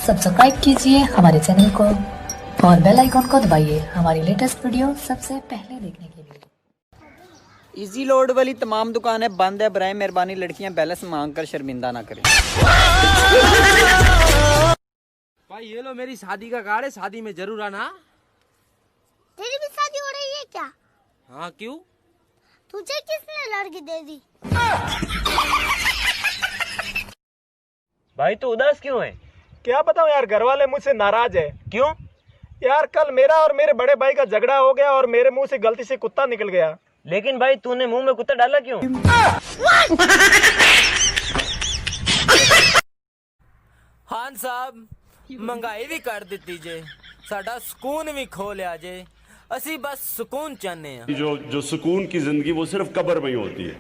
Subscribe कीजिए हमारे channel को और बेल आइकॉन को दबाइए हमारी लेटेस्ट वीडियो सबसे पहले देखने के लिए। इजी लोड वाली तमाम दुकानें बंद है। बराए मेहरबानी लड़कियां बैलेंस मांग कर शर्मिंदा ना करें। भाई ये लो मेरी शादी का कार्ड है, शादी में जरूर आना। तेरी भी शादी हो रही है क्या? हाँ क्यों? तुझे किसने लड़की दे दी? भाई तू उदास क्यों है? क्या बताऊं यार, घर वाले मुझसे नाराज है। क्यों? यार कल मेरा और मेरे बड़े भाई का झगड़ा हो गया और मेरे मुंह से गलती से कुत्ता निकल गया। लेकिन भाई तूने मुंह में कुत्ता डाला क्यों? खान साहब महंगाई भी कर दी जे, साडा सुकून भी खो लिया जे। असी बस सुकून चाहने हैं। जो सुकून की जिंदगी वो सिर्फ कब्र में ही होती है।